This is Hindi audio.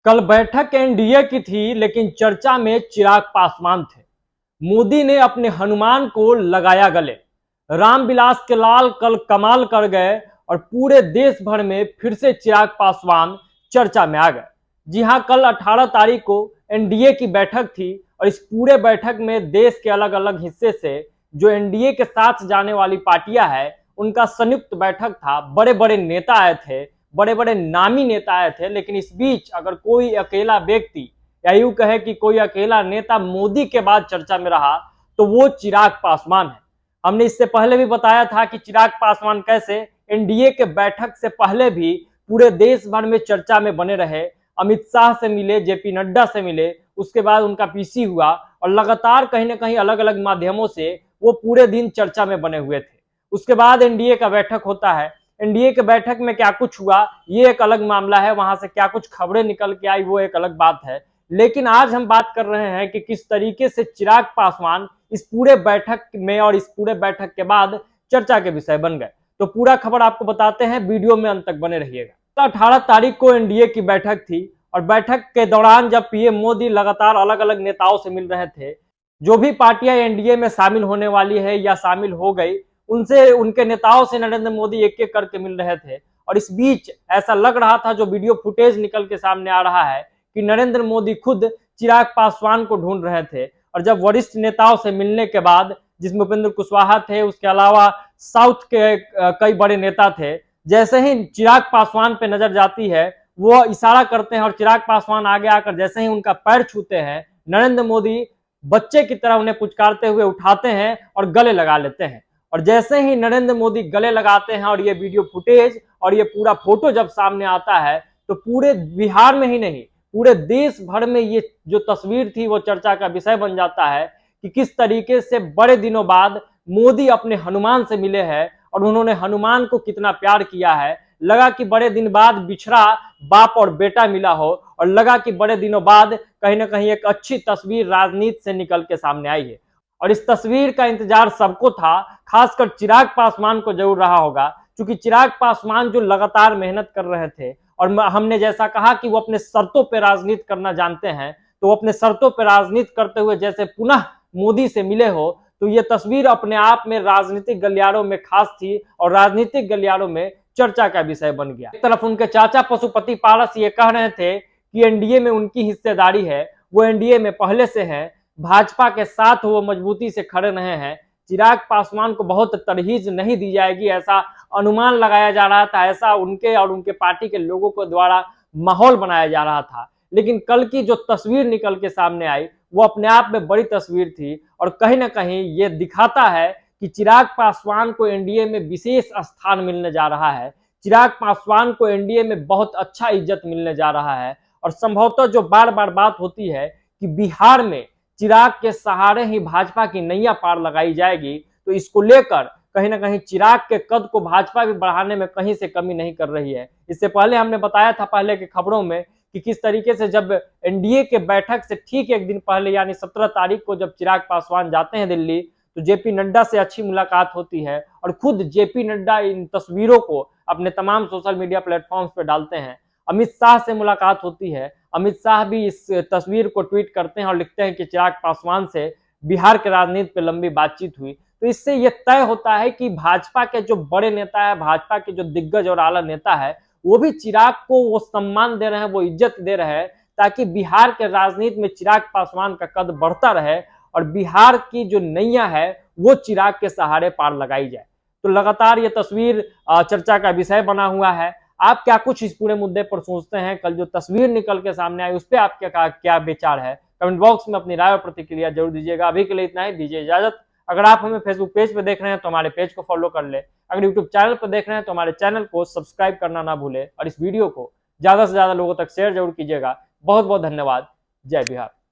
कल बैठक एनडीए की थी, लेकिन चर्चा में चिराग पासवान थे। मोदी ने अपने हनुमान को लगाया गले। रामविलास के लाल कल कमाल कर गए और पूरे देश भर में फिर से चिराग पासवान चर्चा में आ गए। जी हां, कल 18 तारीख को एनडीए की बैठक थी और इस पूरे बैठक में देश के अलग अलग हिस्से से जो एनडीए के साथ जाने वाली पार्टियां हैं, उनका संयुक्त बैठक था। बड़े बड़े नेता आए थे, बड़े बड़े नामी नेता आए थे। लेकिन इस बीच अगर कोई अकेला व्यक्ति या यूं कहे कि कोई अकेला नेता मोदी के बाद चर्चा में रहा तो वो चिराग पासवान है। हमने इससे पहले भी बताया था कि चिराग पासवान कैसे एनडीए के बैठक से पहले भी पूरे देश भर में चर्चा में बने रहे। अमित शाह से मिले, जेपी नड्डा से मिले, उसके बाद उनका पीसी हुआ और लगातार कहीं ना कहीं अलग अलग माध्यमों से वो पूरे दिन चर्चा में बने हुए थे। उसके बाद एनडीए का बैठक होता है। एनडीए के बैठक में क्या कुछ हुआ ये एक अलग मामला है, वहां से क्या कुछ खबरें निकल के आई वो एक अलग बात है। लेकिन आज हम बात कर रहे हैं कि किस तरीके से चिराग पासवान इस पूरे बैठक में और इस पूरे बैठक के बाद चर्चा के विषय बन गए। तो पूरा खबर आपको बताते हैं, वीडियो में अंत तक बने रहिएगा। तो 18 तारीख को एनडीए की बैठक थी और बैठक के दौरान जब पीएम मोदी लगातार अलग अलग नेताओं से मिल रहे थे, जो भी पार्टियां एनडीए में शामिल होने वाली है या शामिल हो गई, उनसे, उनके नेताओं से नरेंद्र मोदी एक एक करके मिल रहे थे। और इस बीच ऐसा लग रहा था, जो वीडियो फुटेज निकल के सामने आ रहा है, कि नरेंद्र मोदी खुद चिराग पासवान को ढूंढ रहे थे। और जब वरिष्ठ नेताओं से मिलने के बाद, जिसमें उपेंद्र कुशवाहा थे, उसके अलावा साउथ के कई बड़े नेता थे, जैसे ही चिराग पासवान पे नजर जाती है वो इशारा करते हैं और चिराग पासवान आगे आकर जैसे ही उनका पैर छूते हैं, नरेंद्र मोदी बच्चे की तरह उन्हें पुचकारते हुए उठाते हैं और गले लगा लेते हैं। और जैसे ही नरेंद्र मोदी गले लगाते हैं और ये वीडियो फुटेज और ये पूरा फोटो जब सामने आता है, तो पूरे बिहार में ही नहीं, पूरे देश भर में ये जो तस्वीर थी वो चर्चा का विषय बन जाता है कि किस तरीके से बड़े दिनों बाद मोदी अपने हनुमान से मिले हैं और उन्होंने हनुमान को कितना प्यार किया है। लगा कि बड़े दिन बाद बिछड़ा बाप और बेटा मिला हो, और लगा कि बड़े दिनों बाद कहीं ना कहीं एक अच्छी तस्वीर राजनीति से निकल के सामने आई है। और इस तस्वीर का इंतजार सबको था, खासकर चिराग पासवान को जरूर रहा होगा, क्योंकि चिराग पासवान जो लगातार मेहनत कर रहे थे और हमने जैसा कहा कि वो अपने शर्तों पर राजनीति करना जानते हैं, तो वो अपने शर्तों पर राजनीति करते हुए जैसे पुनः मोदी से मिले हो, तो ये तस्वीर अपने आप में राजनीतिक गलियारों में खास थी और राजनीतिक गलियारों में चर्चा का विषय बन गया। एक तरफ उनके चाचा पशुपति पारस ये कह रहे थे कि एनडीए में उनकी हिस्सेदारी है, वो एनडीए में पहले से है, भाजपा के साथ वो मजबूती से खड़े रहे हैं, चिराग पासवान को बहुत तरहीज नहीं दी जाएगी, ऐसा अनुमान लगाया जा रहा था, ऐसा उनके और उनके पार्टी के लोगों के द्वारा माहौल बनाया जा रहा था। लेकिन कल की जो तस्वीर निकल के सामने आई वो अपने आप में बड़ी तस्वीर थी और कहीं ना कहीं ये दिखाता है कि चिराग पासवान को एनडीए में विशेष स्थान मिलने जा रहा है। चिराग पासवान को एनडीए में बहुत अच्छा इज्जत मिलने जा रहा है। और संभवतः जो बार बार बात होती है कि बिहार में चिराग के सहारे ही भाजपा की नैया पार लगाई जाएगी, तो इसको लेकर कहीं ना कहीं चिराग के कद को भाजपा भी बढ़ाने में कहीं से कमी नहीं कर रही है। इससे पहले हमने बताया था पहले के खबरों में कि किस तरीके से जब एनडीए के बैठक से ठीक एक दिन पहले यानी 17 तारीख को जब चिराग पासवान जाते हैं दिल्ली, तो जेपी नड्डा से अच्छी मुलाकात होती है और खुद जेपी नड्डा इन तस्वीरों को अपने तमाम सोशल मीडिया प्लेटफॉर्म्स पर डालते हैं। अमित शाह से मुलाकात होती है, अमित शाह भी इस तस्वीर को ट्वीट करते हैं और लिखते हैं कि चिराग पासवान से बिहार के राजनीति पर लंबी बातचीत हुई। तो इससे यह तय होता है कि भाजपा के जो बड़े नेता है, भाजपा के जो दिग्गज और आला नेता है, वो भी चिराग को वो सम्मान दे रहे हैं, वो इज्जत दे रहे हैं, ताकि बिहार के राजनीति में चिराग पासवान का कद बढ़ता रहे और बिहार की जो नैया है वो चिराग के सहारे पार लगाई जाए। तो लगातार ये तस्वीर चर्चा का विषय बना हुआ है। आप क्या कुछ इस पूरे मुद्दे पर सोचते हैं? कल जो तस्वीर निकल के सामने आई उस पर आपके क्या विचार है? कमेंट बॉक्स में अपनी राय और प्रतिक्रिया जरूर दीजिएगा। अभी के लिए इतना ही, दीजिए इजाजत। अगर आप हमें फेसबुक पेज पर देख रहे हैं तो हमारे पेज को फॉलो कर ले। अगर यूट्यूब चैनल पर देख रहे हैं तो हमारे चैनल को सब्सक्राइब करना ना भूले और इस वीडियो को ज्यादा से ज्यादा लोगों तक शेयर जरूर कीजिएगा। बहुत बहुत धन्यवाद। जय बिहार।